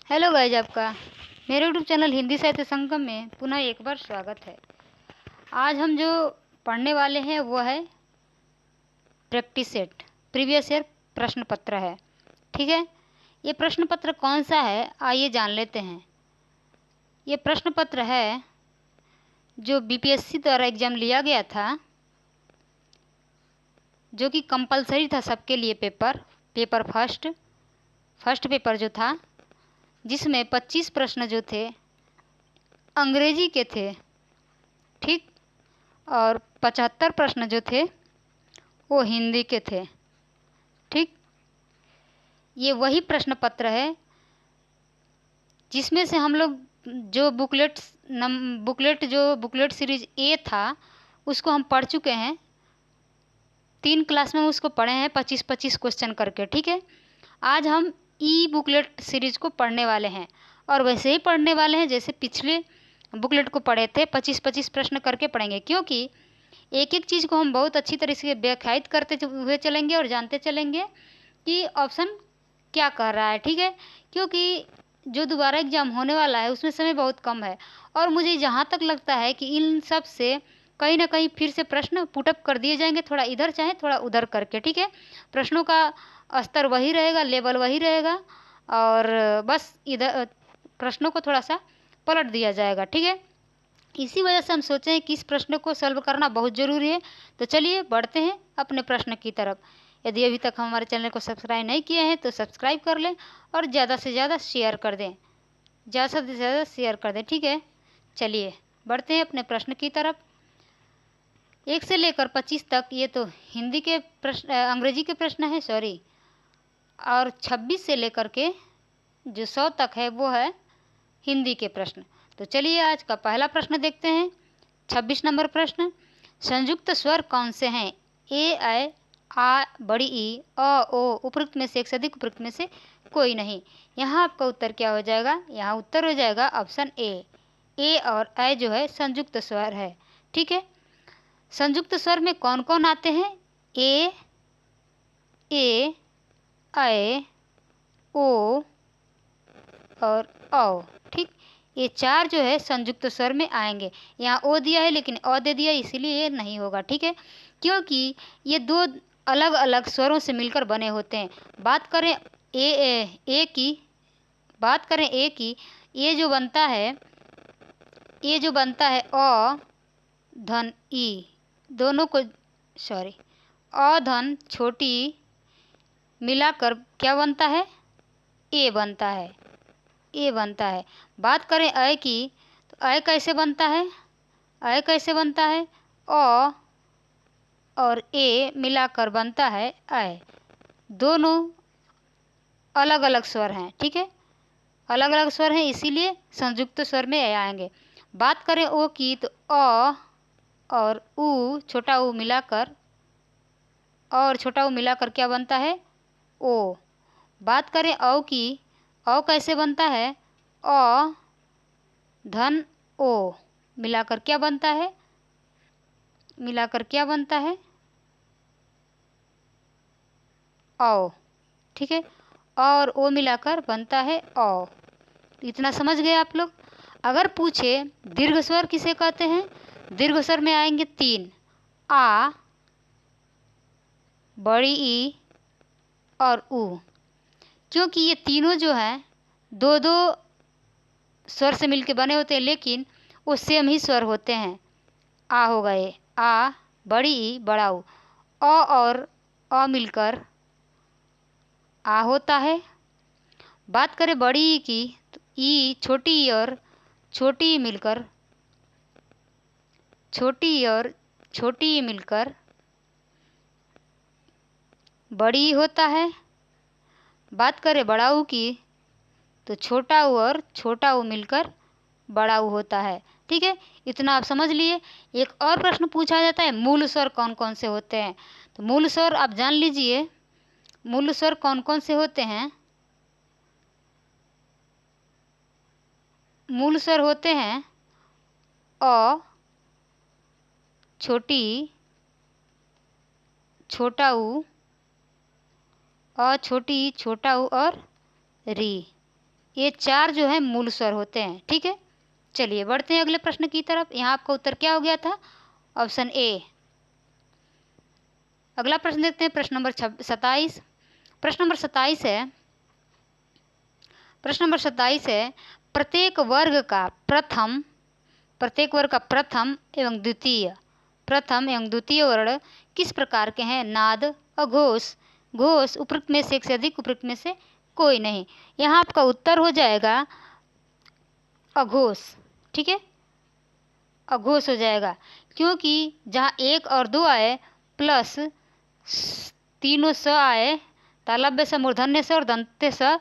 Hello guys, आपका मेरे YouTube channel Hindi साहित्य संगम में पुनः एक बार स्वागत है। आज हम जो पढ़ने वाले हैं वो है प्रैक्टिस सेट प्रीवियस ईयर प्रश्न पत्र है। ठीक है, ये प्रश्न पत्र कौन सा है आइए जान लेते हैं। ये प्रश्न पत्र है जो बीपीएससी द्वारा एग्ज़ाम लिया गया था, जो कि कंपलसरी था सबके लिए। पेपर फर्स्ट पेपर जो था, जिसमें 25 प्रश्न जो थे अंग्रेजी के थे, ठीक, और 75 प्रश्न जो थे वो हिंदी के थे। ठीक, ये वही प्रश्न पत्र है जिसमें से हम लोग जो बुकलेट सीरीज ए था उसको हम पढ़ चुके हैं। 3 क्लास में उसको पढ़े हैं 25-25 क्वेश्चन करके। ठीक है, आज हम ई बुकलेट सीरीज को पढ़ने वाले हैं और वैसे ही पढ़ने वाले हैं जैसे पिछले बुकलेट को पढ़े थे। 25-25 प्रश्न करके पढ़ेंगे, क्योंकि एक एक चीज़ को हम बहुत अच्छी तरह से व्याख्यायित करते हुए चलेंगे और जानते चलेंगे कि ऑप्शन क्या कर रहा है। ठीक है, क्योंकि जो दोबारा एग्ज़ाम होने वाला है उसमें समय बहुत कम है और मुझे जहाँ तक लगता है कि इन सब से कहीं ना कहीं फिर से प्रश्न पुटअप कर दिए जाएंगे, थोड़ा इधर चाहे थोड़ा उधर करके। ठीक है, प्रश्नों का स्तर वही रहेगा, लेवल वही रहेगा और बस इधर प्रश्नों को थोड़ा सा पलट दिया जाएगा। ठीक है, इसी वजह से हम सोचे हैं कि इस प्रश्न को सॉल्व करना बहुत ज़रूरी है। तो चलिए बढ़ते हैं अपने प्रश्न की तरफ। यदि अभी तक हमारे चैनल को सब्सक्राइब नहीं किए हैं तो सब्सक्राइब कर लें और ज़्यादा से ज़्यादा शेयर कर दें, ठीक है, चलिए बढ़ते हैं अपने प्रश्न की तरफ। 1 से लेकर 25 तक ये तो हिंदी के प्रश्न, अंग्रेजी के प्रश्न हैं, सॉरी, और 26 से लेकर के जो 100 तक है वो है हिंदी के प्रश्न। तो चलिए आज का पहला प्रश्न देखते हैं। 26 नंबर प्रश्न, संयुक्त स्वर कौन से हैं? ए, ऐ, आ, बड़ी ई, अ, ओ, उपरोक्त में से एक से अधिक, उपरोक्त में से कोई नहीं। यहाँ आपका उत्तर क्या हो जाएगा? यहाँ उत्तर हो जाएगा ऑप्शन ए और ऐ जो है संयुक्त स्वर है। ठीक है, संयुक्त स्वर में कौन कौन आते हैं? ए, ऐ, ओ और औ। ठीक, ये 4 जो है संयुक्त स्वर में आएंगे। यहाँ ओ दिया है लेकिन अ दे दिया, इसीलिए ये नहीं होगा। ठीक है, क्योंकि ये 2 अलग अलग स्वरों से मिलकर बने होते हैं। बात करें ए की, ये जो बनता है अ धन ई, दोनों को, सॉरी, अ धन छोटी मिलाकर क्या बनता है? ए बनता है। बात करें अ की, तो अ कैसे बनता है? अ और ए मिलाकर बनता है अ। दोनों अलग अलग स्वर हैं। ठीक है, अलग अलग स्वर हैं, इसीलिए संयुक्त स्वर में ए आएंगे। बात करें ओ की, तो अ और ऊ, छोटा ऊ मिलाकर क्या बनता है? ओ। बात करें औ की, औ कैसे बनता है? अ धन ओ मिलाकर क्या बनता है? औ। ठीक है, और ओ मिलाकर बनता है औ। इतना समझ गए आप लोग? अगर पूछे दीर्घ स्वर किसे कहते हैं? दीर्घ स्वर में आएंगे 3, आ, बड़ी ई और ऊ। क्योंकि ये तीनों जो हैं 2-2 स्वर से मिलके बने होते हैं, लेकिन वो सेम ही स्वर होते हैं। आ हो गए आ, बड़ी ई, बड़ा ऊ। अ और अ मिलकर आ होता है। बात करें बड़ी ई की, तो ई, छोटी ई और छोटी ई मिलकर बड़ी ई होता है। बात करें बड़ा ऊ की, तो छोटा ऊ और छोटा ऊ मिलकर बड़ा ऊ होता है। ठीक है, इतना आप समझ लिए। एक और प्रश्न पूछा जाता है, मूल स्वर कौन कौन से होते हैं? तो मूल स्वर आप जान लीजिए, मूल स्वर कौन कौन से होते हैं? मूल स्वर होते हैं अ, छोटी ई, छोटा ऊ, अ छोटी ई, छोटा ऊ और री। ये 4 जो है मूल स्वर होते हैं। ठीक है, चलिए बढ़ते हैं अगले प्रश्न की तरफ। यहाँ आपका उत्तर क्या हो गया था? Option A. अगला प्रश्न देखते हैं, प्रश्न नंबर 27। प्रश्न नंबर 27 है, प्रश्न नंबर 27 है, प्रत्येक वर्ग का प्रथम एवं द्वितीय वर्ण किस प्रकार के हैं? नाद, अघोष, घोष, उपयुक्त में से एक से अधिक, उपयुक्त में से कोई नहीं। यहाँ आपका उत्तर हो जाएगा अघोष। ठीक है, अघोष हो जाएगा, क्योंकि जहाँ 1 और 2 आए प्लस तीनों स आए, तालव्य स, मूर्धन्य स और दंत्य स,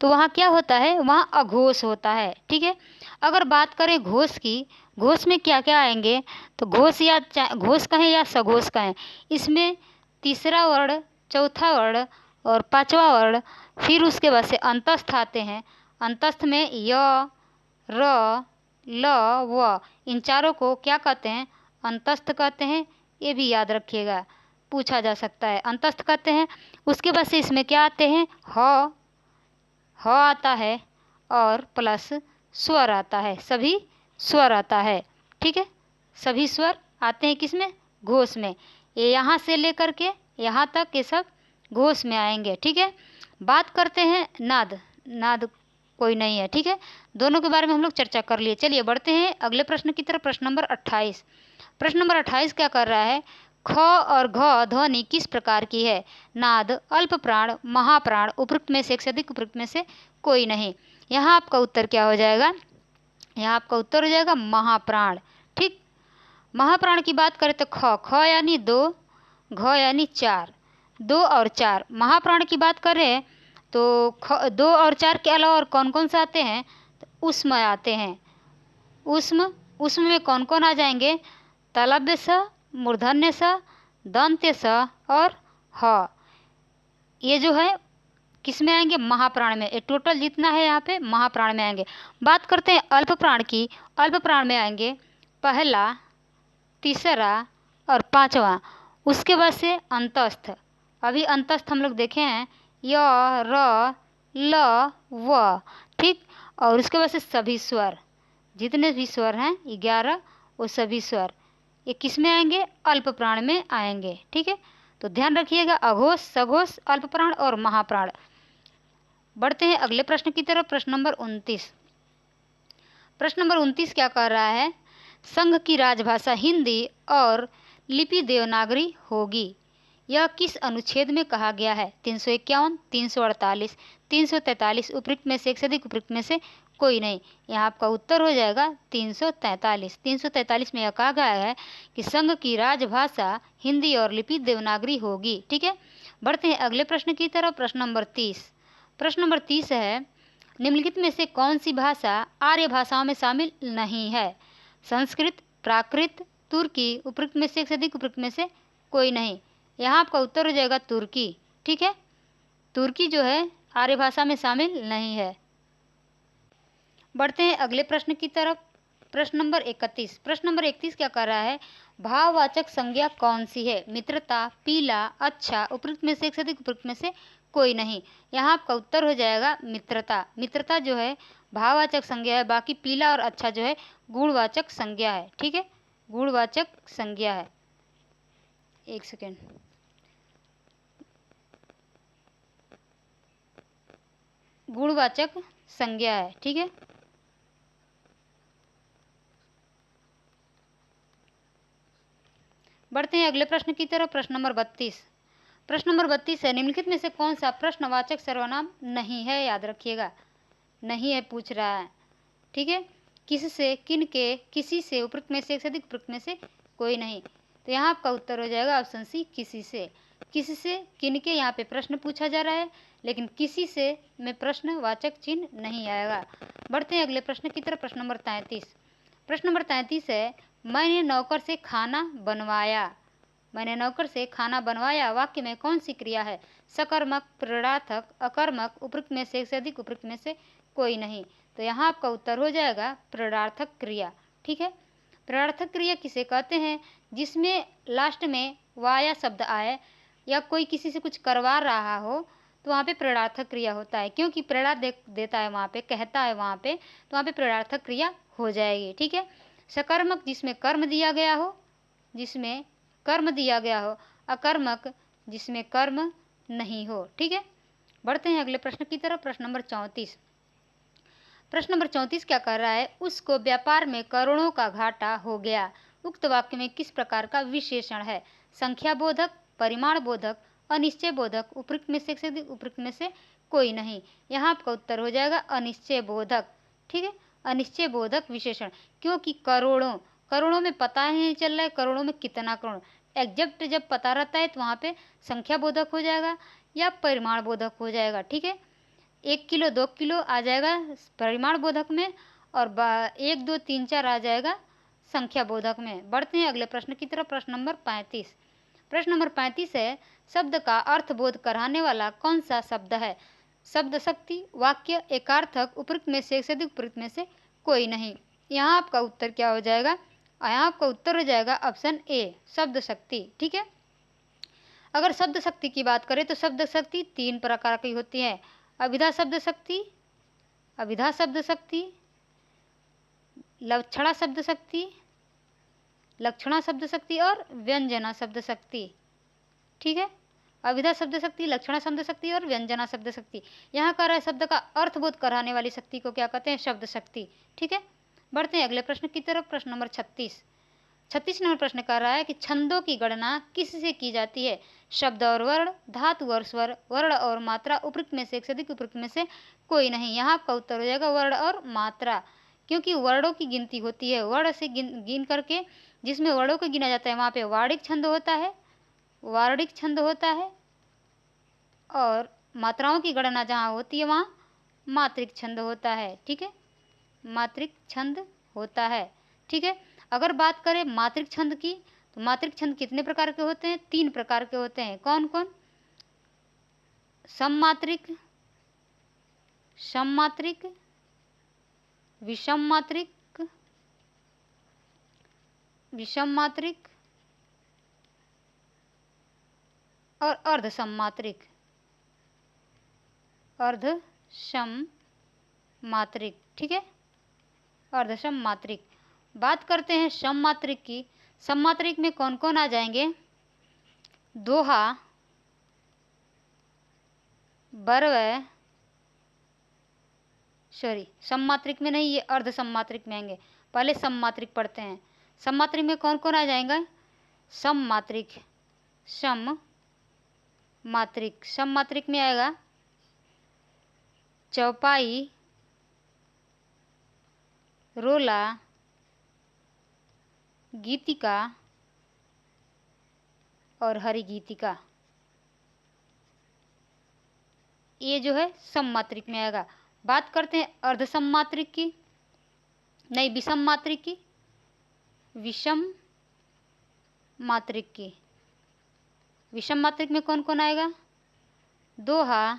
तो वहाँ क्या होता है? वहाँ अघोष होता है। ठीक है, अगर बात करें घोष की, घोष में क्या क्या आएंगे? तो घोष या घोष कहें या सघोष कहें, इसमें तीसरा वर्ण, चौथा वर्ण और पांचवा वर्ण, फिर उसके बाद से अंतस्थ आते हैं। अंतस्थ में य, र, ल, व, इन चारों को क्या कहते हैं? अंतस्थ कहते हैं। ये भी याद रखिएगा, पूछा जा सकता है, अंतस्थ कहते हैं। उसके बाद से इसमें क्या आते हैं? ह आता है और प्लस स्वर आता है, सभी स्वर आता है। ठीक है, सभी स्वर आते हैं किसमें? घोष में। ये यहाँ से लेकर के यहाँ तक ये सब घोष में आएंगे। ठीक है, बात करते हैं नाद। नाद कोई नहीं है। ठीक है, दोनों के बारे में हम लोग चर्चा कर लिए। चलिए बढ़ते हैं अगले प्रश्न की तरफ। प्रश्न नंबर 28। प्रश्न नंबर 28 क्या कर रहा है? ख और घ ध्वनि किस प्रकार की है? नाद, अल्प प्राण, महाप्राण, उपयुक्त में से एक से अधिक, उपयुक्त में से कोई नहीं। यहाँ आपका उत्तर क्या हो जाएगा? यहाँ आपका उत्तर हो जाएगा महाप्राण। ठीक, महाप्राण की बात करें तो ख यानी 2, घ यानी 4, 2 और 4। महाप्राण की बात करें तो 2 और 4 के अलावा और कौन कौन से आते हैं? तो उष्म आते हैं। उष्म में कौन कौन आ जाएंगे? तालव्य स, मूर्धन्य स, दंत्य स और ह। ये जो है किस में आएंगे? महाप्राण में। ये टोटल जितना है यहाँ पे महाप्राण में आएंगे। बात करते हैं अल्प प्राण की। अल्प प्राण में आएंगे पहला, तीसरा और पांचवा। उसके बाद से अंतस्थ। अभी अंतस्थ हम लोग देखे हैं, य, र, ल, व। ठीक, और उसके बाद से सभी स्वर, जितने भी स्वर हैं 11, वो सभी स्वर ये किस में आएंगे? अल्प प्राण में आएंगे। ठीक है, तो ध्यान रखिएगा, अघोष, सघोष, अल्प प्राण और महाप्राण। बढ़ते हैं अगले प्रश्न की तरफ। प्रश्न नंबर 29। प्रश्न नंबर 29 क्या कर रहा है? संघ की राजभाषा हिंदी और लिपि देवनागरी होगी, यह किस अनुच्छेद में कहा गया है? 351, 348, 343, उपयुक्त में से एक से अधिक, उपयुक्त में से कोई नहीं। यहाँ आपका उत्तर हो जाएगा 343। 343 में यह कहा गया है कि संघ की राजभाषा हिंदी और लिपि देवनागरी होगी। ठीक है, बढ़ते हैं अगले प्रश्न की तरफ। प्रश्न नंबर 30। प्रश्न नंबर 30 है, निम्नलिखित में से कौन सी भाषा आर्य भाषाओं में शामिल नहीं है? संस्कृत, प्राकृत, तुर्की, उपयुक्त में से एक से अधिक, उपयुक्त में से कोई नहीं। यहाँ आपका उत्तर हो जाएगा तुर्की। ठीक है, तुर्की जो है आर्य भाषा में शामिल नहीं है। बढ़ते हैं अगले प्रश्न की तरफ। प्रश्न नंबर 31। प्रश्न नंबर 31 क्या कर रहा है? भाववाचक संज्ञा कौन सी है? मित्रता, पीला, अच्छा, उपयुक्त में से एक से अधिक, उपयुक्त में से कोई नहीं। यहाँ आपका उत्तर हो जाएगा मित्रता। मित्रता जो है भाववाचक संज्ञा है, बाकी पीला और अच्छा जो है गुणवाचक संज्ञा है। ठीक है, गुणवाचक संज्ञा है। एक सेकेंड, गुणवाचक संज्ञा है। ठीक है, बढ़ते हैं अगले प्रश्न की तरफ। प्रश्न नंबर 32। प्रश्न नंबर 32 है, निम्नलिखित में से कौन सा प्रश्नवाचक सर्वनाम नहीं है? याद रखिएगा, नहीं है पूछ रहा है। ठीक है, किससे, किन के, किसी से, उपयुक्त में से एक से अधिक, उपयुक्त में से कोई नहीं। तो यहाँ आपका उत्तर हो जाएगा ऑप्शन सी, किसी से। किसी से, किन के, यहाँ पे प्रश्न पूछा जा रहा है, लेकिन किसी से में प्रश्नवाचक चिन्ह नहीं आएगा। बढ़ते हैं अगले प्रश्न की तरफ। प्रश्न नंबर 33। प्रश्न नंबर 33 है, मैंने नौकर से खाना बनवाया। मैंने नौकर से खाना बनवाया वाक्य में कौन सी क्रिया है? सकर्मक, प्रेरणार्थक, अकर्मक, उपयुक्त में से एक से अधिक, उपयुक्त में से कोई नहीं। तो यहाँ आपका उत्तर हो जाएगा प्रेरणार्थक क्रिया। ठीक है, प्रेरणार्थक क्रिया किसे कहते हैं? जिसमें लास्ट में वाया शब्द आए या कोई किसी से कुछ करवा रहा हो तो वहाँ पे प्रेरणार्थक क्रिया होता है, क्योंकि प्रेरणा देता है वहाँ पे, कहता है वहाँ पे, तो वहाँ पे प्रेरणार्थक क्रिया हो जाएगी। ठीक है। सकर्मक जिसमें कर्म दिया गया हो, जिसमें कर्म दिया गया हो। अकर्मक जिसमें कर्म नहीं हो। ठीक है। बढ़ते हैं अगले प्रश्न की तरफ। प्रश्न नंबर 34। प्रश्न नंबर 34 क्या कर रहा है? उसको व्यापार में करोड़ों का घाटा हो गया। उक्त वाक्य में किस प्रकार का विशेषण है? संख्या बोधक, परिमाण बोधक, अनिश्चय बोधक, उपयुक्त में से उपयुक्त में से कोई नहीं। यहाँ आपका उत्तर हो जाएगा अनिश्चय बोधक। ठीक है। अनिश्चय बोधक विशेषण, क्योंकि करोड़ों में पता ही नहीं चल रहा है करोड़ों में कितना करोड़। एग्जैक्ट जब पता रहता है तो वहाँ पे संख्या बोधक हो जाएगा या परिमाण बोधक हो जाएगा। ठीक है। 1 किलो 2 किलो आ जाएगा परिमाण बोधक में, और 1 2 3 4 आ जाएगा संख्या बोधक में। बढ़ते हैं अगले प्रश्न की तरफ। प्रश्न नंबर 35। प्रश्न नंबर 35 है, शब्द का अर्थ बोध कराने वाला कौन सा शब्द है? शब्द शक्ति, वाक्य, एकार्थक, उपयुक्त में से अधिक, उपयुक्त में से कोई नहीं। यहाँ आपका उत्तर क्या हो जाएगा? यहाँ आपका उत्तर हो जाएगा ऑप्शन ए, शब्द शक्ति। ठीक है। अगर शब्द शक्ति की बात करें तो शब्द शक्ति 3 प्रकार की होती है। अभिधा शब्द शक्ति, अभिधा शब्द शक्ति, लक्षणा शब्द शक्ति, लक्षणा शब्द शक्ति और व्यंजना शब्द शक्ति। ठीक है। अभिधा शब्द शक्ति, लक्षणा शब्द शक्ति और व्यंजना शब्द शक्ति। यहाँ कह रहा है शब्द का अर्थबोध कराने वाली शक्ति को क्या कहते हैं? शब्द शक्ति। ठीक है। बढ़ते हैं अगले प्रश्न की तरफ। प्रश्न नंबर 36। 36 नंबर प्रश्न कर रहा है कि छंदों की गणना किससे की जाती है? शब्द और वर्ण, धातु और स्वर, वर्ण और मात्रा, उपयुक्त में से एक से अधिक, उपयुक्त में से कोई नहीं। यहाँ आपका उत्तर हो जाएगा वर्ण और मात्रा, क्योंकि वर्णों की गिनती होती है। वर्ण से गिन करके जिसमें वर्णों को गिना जाता है वहाँ पे वार्णिक छंद होता है, वार्णिक छंद होता है, और मात्राओं की गणना जहाँ होती है वहाँ मात्रिक छंद होता है। ठीक है। मात्रिक छंद होता है। ठीक है। अगर बात करें मात्रिक छंद की, तो मात्रिक छंद कितने प्रकार के होते हैं? 3 प्रकार के होते हैं। कौन कौन? सममात्रिक, सममात्रिक, विषम मात्रिक, विषम मात्रिक और अर्धसम मात्रिक, अर्धसम मात्रिक। ठीक है। अर्धसम मात्रिक। बात करते हैं सम मात्रिक की। सम मात्रिक में कौन कौन आ जाएंगे? दोहा, बरवय, सॉरी सम मात्रिक में नहीं, ये अर्धसम मात्रिक में आएंगे। पहले सम मात्रिक पढ़ते हैं। सम मात्रिक में कौन कौन आ जाएगा? सम मात्रिक, सम मात्रिक, सम मात्रिक में आएगा चौपाई, रोला, गीतिका और हरि गीतिका। ये जो है सम मात्रिक में आएगा। बात करते हैं अर्धसम मात्रिक की, नहीं विषम मात्रिक की, विषम मात्रिक की। विषम मात्रिक में कौन कौन आएगा? दोहा,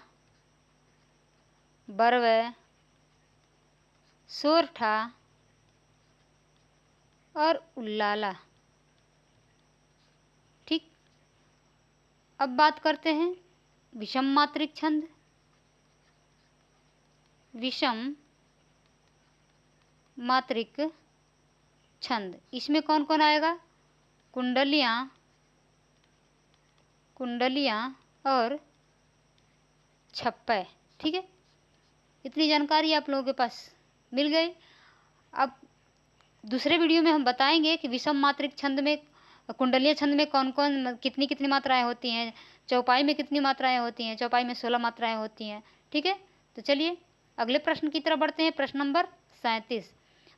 बरवय, सोरठा और उल्लाला। ठीक। अब बात करते हैं विषम मात्रिक छंद। विषम मात्रिक छंद, इसमें कौन कौन आएगा? कुंडलियाँ, कुंडलियाँ और छप्पय। ठीक है। इतनी जानकारी आप लोगों के पास मिल गई। अब दूसरे वीडियो में हम बताएंगे कि विषम मात्रिक छंद में, कुंडलीय छंद में कौन कौन कितनी कितनी मात्राएं होती हैं, चौपाई में कितनी मात्राएं होती हैं, चौपाई में 16 मात्राएं होती हैं। ठीक है। तो चलिए अगले प्रश्न की तरफ बढ़ते हैं। प्रश्न नंबर 37।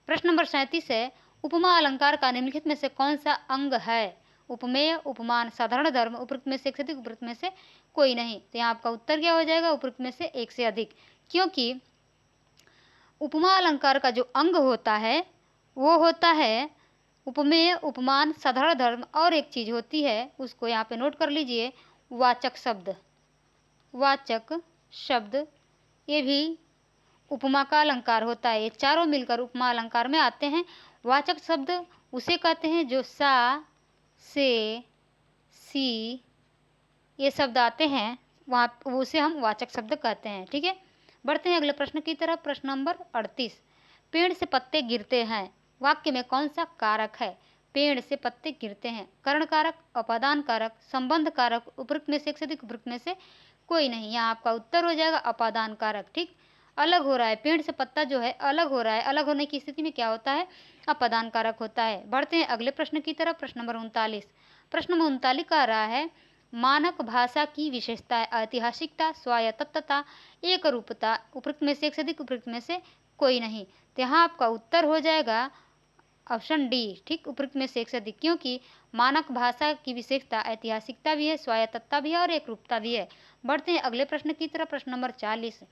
प्रश्न नंबर 37 है, उपमा अलंकार का निम्नलिखित में से कौन सा अंग है? उपमेय, उपमान, साधारण धर्म, उपयुक्त में से एक से अधिक, उपयुक्त में से कोई नहीं। तो यहाँ आपका उत्तर क्या हो जाएगा? उपयुक्त में से एक से अधिक, क्योंकि उपमा अलंकार का जो अंग होता है वो होता है उपमेय, उपमान, साधारण धर्म, और एक चीज होती है उसको यहाँ पे नोट कर लीजिए, वाचक शब्द। वाचक शब्द ये भी उपमा का अलंकार होता है। ये चारों मिलकर उपमा अलंकार में आते हैं। वाचक शब्द उसे कहते हैं जो सा, से, सी ये शब्द आते हैं वहाँ उसे हम वाचक शब्द कहते हैं। ठीक है, बढ़ते हैं अगले प्रश्न की तरफ। प्रश्न नंबर 38, पेड़ से पत्ते गिरते हैं, वाक्य में कौन सा कारक है? पेड़ से पत्ते गिरते हैं, कर्ण कारक, अपादान कारक, संबंध कारक, उपयुक्त में से एक से अधिक, उपयुक्त में से कोई नहीं। यहाँ आपका उत्तर हो जाएगा अपादान कारक। ठीक, अलग हो रहा है, पेड़ से पत्ता जो है अलग हो रहा है, अलग होने की स्थिति में क्या होता है? अपादान कारक होता है। बढ़ते हैं अगले प्रश्न की तरफ। प्रश्न नंबर 39, प्रश्न नंबर 39 कह रहा है मानक भाषा की विशेषताएं ऐतिहासिकता, स्वायत्तता, एक रूपता, उपयुक्त में से एक से अधिक, उपयुक्त में से कोई नहीं। तो यहाँ आपका उत्तर हो जाएगा ऑप्शन डी। ठीक, उपयुक्त में से एक से अधिक, क्योंकि मानक भाषा की विशेषता ऐतिहासिकता भी है, स्वायत्तता भी है और एक रूपता भी है। बढ़ते हैं अगले प्रश्न की तरफ। प्रश्न नंबर 40,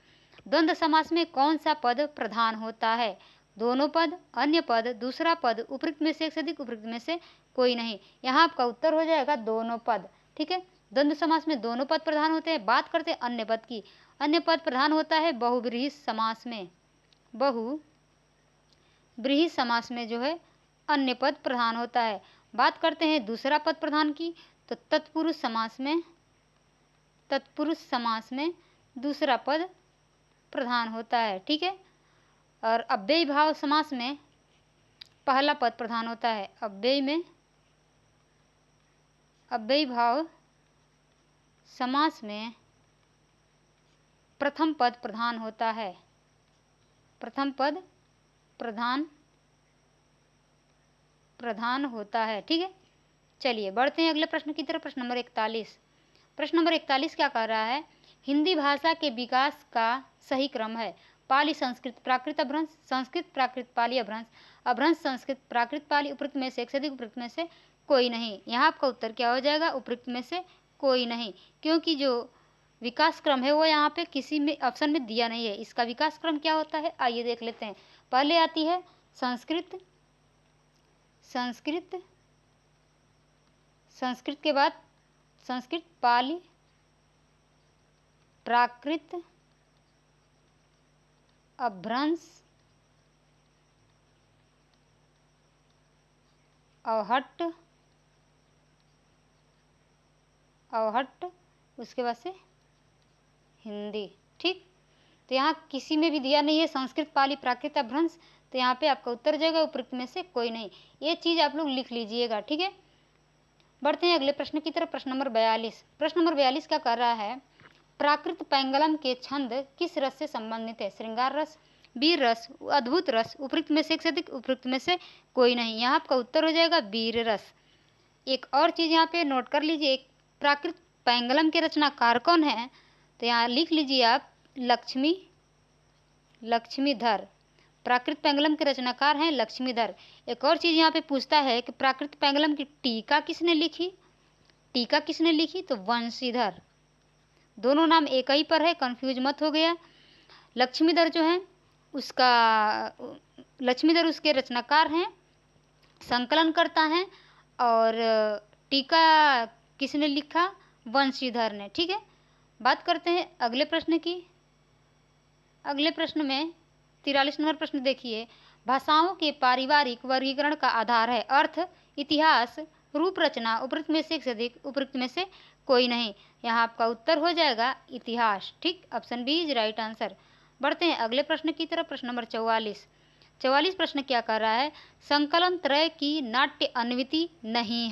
द्वंद्व समास में कौन सा पद प्रधान होता है? दोनों पद, अन्य पद, दूसरा पद, उपयुक्त में से एक से अधिक, उपयुक्त में से कोई नहीं। यहाँ आपका उत्तर हो जाएगा दोनों पद। ठीक है, द्वंद्व समास में दोनों पद प्रधान होते हैं। बात करते हैं अन्य पद की। अन्य पद प्रधान होता है बहुब्रीहि समास में। बहुब्रीहि समास में जो है अन्य पद प्रधान होता है। बात करते हैं दूसरा पद प्रधान की, तो तत्पुरुष समास में दूसरा पद प्रधान होता है। ठीक है, और अव्ययी भाव समास में पहला पद प्रधान होता है। अव्ययी भाव समास में प्रथम पद प्रधान होता है। प्रथम पद प्रधान होता है। ठीक है, चलिए बढ़ते हैं अगले प्रश्न की तरफ। प्रश्न नंबर 41, प्रश्न नंबर 41 क्या कह रहा है? हिंदी भाषा के विकास का सही क्रम है पाली संस्कृत प्राकृत अभ्रंश, संस्कृत प्राकृत पाली अभ्रंश, अभ्रंश संस्कृत प्राकृत पाली, उपयुक्त में से एक से अधिक, उपयुक्त में से कोई नहीं। यहाँ आपका उत्तर क्या हो जाएगा? उपयुक्त में से कोई नहीं, क्योंकि जो विकास क्रम है वो यहाँ पे किसी में ऑप्शन में दिया नहीं है। इसका विकास क्रम क्या होता है, आइए देख लेते हैं। पहले आती है संस्कृत के बाद संस्कृत, पाली, प्राकृत, अभ्रंश, अवहट्ट, उसके बाद से हिंदी। ठीक, तो यहाँ किसी में भी दिया नहीं है संस्कृत, पाली, प्राकृत, अभ्रंश, तो यहाँ पे आपका उत्तर जाएगा उपयुक्त में से कोई नहीं। ये चीज़ आप लोग लिख लीजिएगा। ठीक है, बढ़ते हैं अगले प्रश्न की तरफ। प्रश्न नंबर 42, प्रश्न नंबर 42 क्या कर रहा है? प्राकृत पैंगलम के छंद किस रस से संबंधित है? श्रृंगार रस, वीर रस, अद्भुत रस, उपयुक्त में से एक से अधिक, उपयुक्त में से कोई नहीं। यहाँ आपका उत्तर हो जाएगा वीर रस। एक और चीज़ यहाँ पे नोट कर लीजिए, प्राकृत पैंगलम के रचनाकार कौन है? तो यहाँ लिख लीजिए आप लक्ष्मीधर। प्राकृत पैंगलम के रचनाकार हैं लक्ष्मीधर। एक और चीज़ यहाँ पे पूछता है कि प्राकृत पैंगलम की टीका किसने लिखी? तो वंशीधर। दोनों नाम एक ही पर है, कंफ्यूज मत हो गया। लक्ष्मीधर जो है लक्ष्मीधर उसके रचनाकार हैं, संकलन करता है, और टीका किसने लिखा? वंशीधर ने। ठीक है, बात करते हैं अगले प्रश्न की। अगले प्रश्न में 43 नंबर प्रश्न देखिए, भाषाओं के पारिवारिक वर्गीकरण का आधार है अर्थ, इतिहास, रूप रचना, उपयुक्त में से एक से अधिक, उपयुक्त में से कोई नहीं। यहाँ आपका उत्तर हो जाएगा इतिहास। ठीक, option B is right answer. बढ़ते हैं अगले प्रश्न की तरफ। प्रश्न नंबर 44 प्रश्न क्या कर रहा है? संकलन त्रय की नाट्य अनुमिति नहीं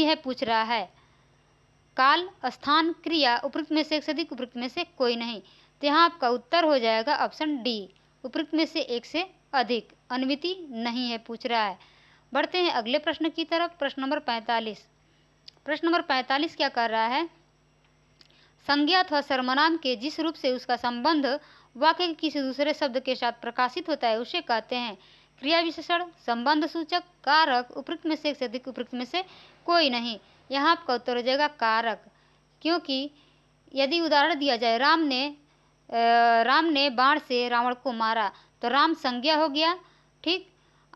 है पूछ रहा है। काल, स्थान, क्रिया, उपयुक्त में से एक से अधिक, उपयुक्त में से कोई नहीं। तो यहाँ आपका उत्तर हो जाएगा ऑप्शन डी, उपयुक्त में से एक से अधिक, अनुमिति नहीं है पूछ रहा है। बढ़ते हैं अगले प्रश्न की तरफ। प्रश्न नंबर 45 क्या कर रहा है? संज्ञा अथवा सर्वनाम के जिस रूप से उसका संबंध वाक्य के किसी दूसरे शब्द के साथ प्रकाशित होता है उसे कहते हैं क्रिया विशेषण, संबंध सूचक, कारक, उपयुक्त में से एक से अधिक, उपयुक्त में से कोई नहीं। यहाँ आपका उत्तर हो जाएगा कारक, क्योंकि यदि उदाहरण दिया जाए राम ने बाण से रावण को मारा, तो राम संज्ञा हो गया। ठीक,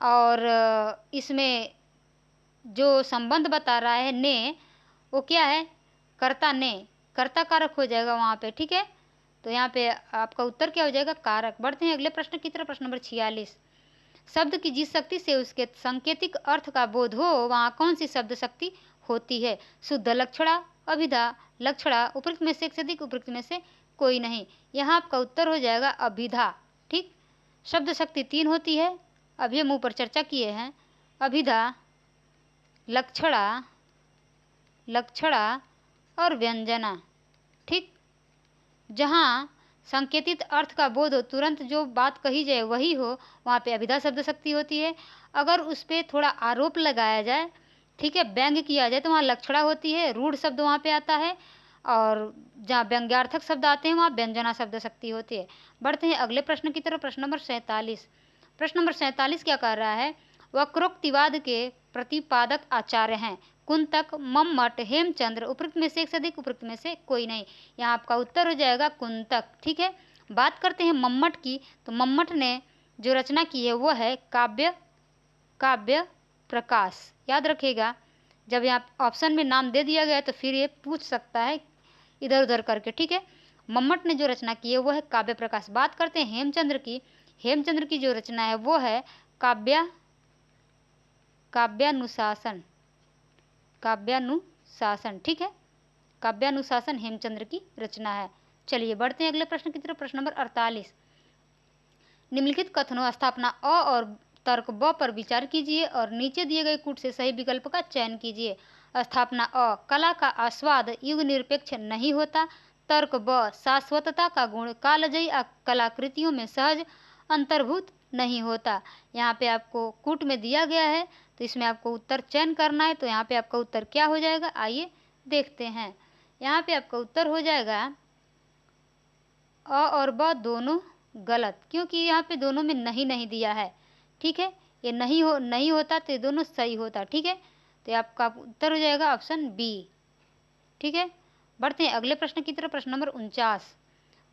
और इसमें जो संबंध बता रहा है ने, वो क्या है? कर्ता ने, कर्ता कारक हो जाएगा वहाँ पे। ठीक है, तो यहाँ पे आपका उत्तर क्या हो जाएगा? कारक। बढ़ते हैं अगले प्रश्न की तरफ। प्रश्न नंबर 46, शब्द की जिस शक्ति से उसके सांकेतिक अर्थ का बोध हो वहाँ कौन सी शब्द शक्ति होती है? शुद्ध लक्षणा, अभिधा, लक्षणा, उपयुक्त में से एक से अधिक, उपयुक्त में से कोई नहीं। यहाँ आपका उत्तर हो जाएगा अभिधा। ठीक, शब्द शक्ति 3 होती है, अभी हम ऊपर चर्चा किए हैं। अभिधा, लक्षणा, लक्षणा और व्यंजना। ठीक, जहाँ संकेतित अर्थ का बोध हो, तुरंत जो बात कही जाए वही हो, वहाँ पे अभिधा शब्द शक्ति होती है। अगर उस पर थोड़ा आरोप लगाया जाए, ठीक है, व्यंग्य किया जाए, तो वहाँ लक्षणा होती है, रूढ़ शब्द वहाँ पे आता है, और जहाँ व्यंग्यार्थक शब्द आते हैं वहाँ व्यंजना शब्द शक्ति होती है। बढ़ते हैं अगले प्रश्न की तरफ। प्रश्न नंबर 47। प्रश्न नंबर 47 क्या कर रहा है? वक्रोक्तिवाद के प्रतिपादक आचार्य हैं कुंतक, मम्मट, हेमचंद्र, उपयुक्त में से एक से अधिक, उपयुक्त में से कोई नहीं। यहाँ आपका उत्तर हो जाएगा कुंतक। ठीक है, बात करते हैं मम्मट की, तो मम्मट ने जो रचना की है वो है काव्य प्रकाश। याद रखिएगा, जब यहाँ ऑप्शन में नाम दे दिया गया है तो फिर ये पूछ सकता है इधर उधर करके। ठीक है, मम्मट ने जो रचना की है वो है काव्य प्रकाश। बात करते हैं हेमचंद्र की, हेमचंद्र की जो रचना है वो है काव्यानुशासन। ठीक है, काव्यानुशासन हेमचंद्र की रचना है। चलिए बढ़ते हैं अगले प्रश्न की तरफ। प्रश्न नंबर 48। निम्नलिखित कथनों स्थापना अ और तर्क ब पर विचार कीजिए और नीचे दिए गए कूट से सही विकल्प का चयन कीजिए। स्थापना अ, कला का आस्वाद युग निरपेक्ष नहीं होता। तर्क ब, शाश्वतता का गुण कालजयी कलाकृतियों में सहज अंतर्भूत नहीं होता। यहाँ पे आपको कूट में दिया गया है, तो इसमें आपको उत्तर चयन करना है। तो यहाँ पे आपका उत्तर क्या हो जाएगा, आइए देखते हैं। यहाँ पे आपका उत्तर हो जाएगा अ और ब दोनों गलत, क्योंकि यहाँ पे दोनों में नहीं दिया है। ठीक है, ये नहीं होता तो ये दोनों सही होता। ठीक है, तो आपका उत्तर हो जाएगा ऑप्शन बी। ठीक है, बढ़ते हैं अगले प्रश्न की तरफ। प्रश्न नंबर 49।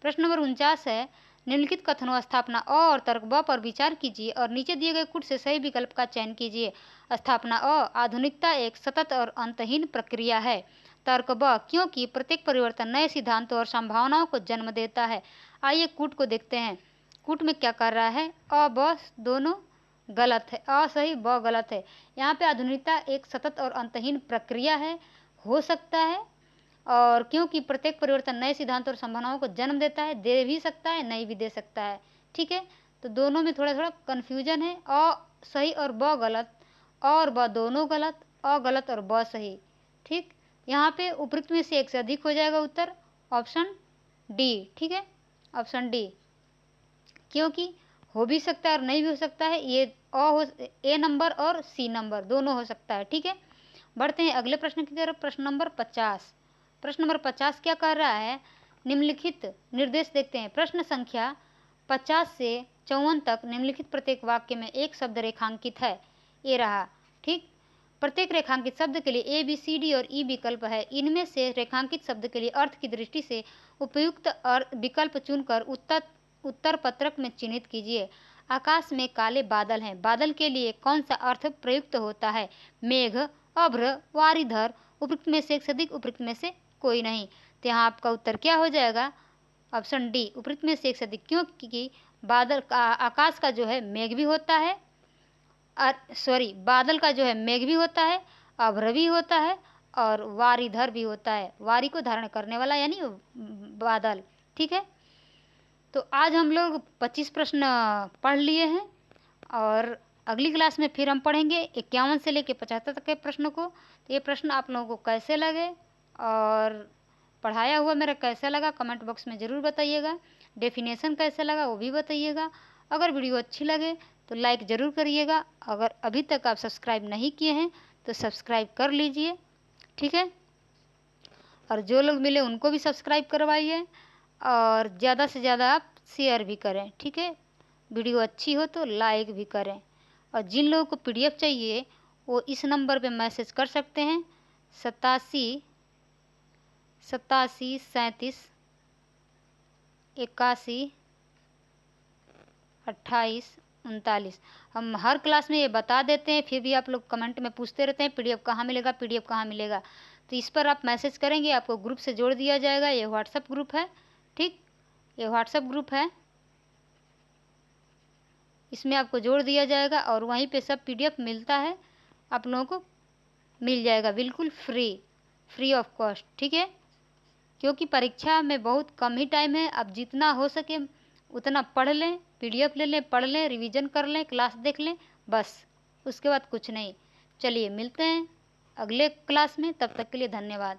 प्रश्न नंबर 49 है, निम्नलिखित कथनों स्थापना अ और तर्क ब पर विचार कीजिए और नीचे दिए गए कूट से सही विकल्प का चयन कीजिए। स्थापना अ, आधुनिकता एक सतत और अंतहीन प्रक्रिया है। तर्क ब, क्योंकि प्रत्येक परिवर्तन नए सिद्धांतों और संभावनाओं को जन्म देता है। आइए कूट को देखते हैं, कूट में क्या कर रहा है। अ ब दोनों गलत है, अ सही ब गलत है। यहाँ पे आधुनिकता एक सतत और अंतहीन प्रक्रिया है, हो सकता है, और क्योंकि प्रत्येक परिवर्तन नए सिद्धांत और संभावनाओं को जन्म देता है, दे भी सकता है, नहीं भी दे सकता है। ठीक है, तो दोनों में थोड़ा थोड़ा कन्फ्यूजन है। अ सही और ब गलत, और ब दोनों गलत, अ गलत और ब सही। ठीक, यहाँ पे उपयुक्त में से एक से अधिक हो जाएगा उत्तर ऑप्शन डी। ठीक है, ऑप्शन डी, क्योंकि हो भी सकता है और नहीं भी हो सकता है। ये ए नंबर और सी नंबर दोनों हो सकता है। ठीक है, बढ़ते हैं अगले प्रश्न की तरफ। प्रश्न नंबर 50। प्रश्न नंबर 50 क्या कर रहा है, निम्नलिखित निर्देश देखते हैं। प्रश्न संख्या 50 से 54 तक निम्नलिखित प्रत्येक वाक्य में एक शब्द रेखांकित है। ये रहा। ठीक, प्रत्येक रेखांकित शब्द के लिए ए, बी, सी, डी और ई विकल्प है। इनमें से रेखांकित शब्द के लिए अर्थ की दृष्टि से उपयुक्त विकल्प चुनकर उत्तर पत्रक में चिन्हित कीजिए। आकाश में काले बादल हैं, बादल के लिए कौन सा अर्थ प्रयुक्त होता है? मेघ, अभ्र, वारिधर, उपयुक्त में से एक से अधिक, उपयुक्त में से कोई नहीं। तो यहाँ आपका उत्तर क्या हो जाएगा, ऑप्शन डी, उपयुक्त में से एक से अधिक, क्योंकि बादल का आकाश का जो है मेघ भी होता है, बादल का जो है मेघ भी होता है, अभ्र भी होता है, और वारिधर भी होता है, वारी को धारण करने वाला यानी बादल। ठीक है, तो आज हम लोग 25 प्रश्न पढ़ लिए हैं, और अगली क्लास में फिर हम पढ़ेंगे 51 से लेकर 75 तक के प्रश्नों को। तो ये प्रश्न आप लोगों को कैसे लगे और पढ़ाया हुआ मेरा कैसा लगा कमेंट बॉक्स में ज़रूर बताइएगा। डेफिनेशन कैसा लगा वो भी बताइएगा। अगर वीडियो अच्छी लगे तो लाइक ज़रूर करिएगा। अगर अभी तक आप सब्सक्राइब नहीं किए हैं तो सब्सक्राइब कर लीजिए। ठीक है, और जो लोग मिले उनको भी सब्सक्राइब करवाइए, और ज़्यादा से ज़्यादा आप शेयर भी करें। ठीक है, वीडियो अच्छी हो तो लाइक भी करें। और जिन लोगों को PDF चाहिए वो इस नंबर पे मैसेज कर सकते हैं, 87 37 81 28 39। हम हर क्लास में ये बता देते हैं, फिर भी आप लोग कमेंट में पूछते रहते हैं PDF कहाँ मिलेगा, PDF कहाँ मिलेगा। तो इस पर आप मैसेज करेंगे, आपको ग्रुप से जोड़ दिया जाएगा। ये व्हाट्सएप ग्रुप है। ठीक, ये व्हाट्सएप ग्रुप है, इसमें आपको जोड़ दिया जाएगा और वहीं पे सब PDF मिलता है, आप लोगों को मिल जाएगा बिल्कुल फ्री ऑफ कॉस्ट। ठीक है, क्योंकि परीक्षा में बहुत कम ही टाइम है। अब जितना हो सके उतना पढ़ लें, पीडीएफ ले लें, पढ़ लें, रिवीजन कर लें, क्लास देख लें, बस उसके बाद कुछ नहीं। चलिए मिलते हैं अगले क्लास में, तब तक के लिए धन्यवाद।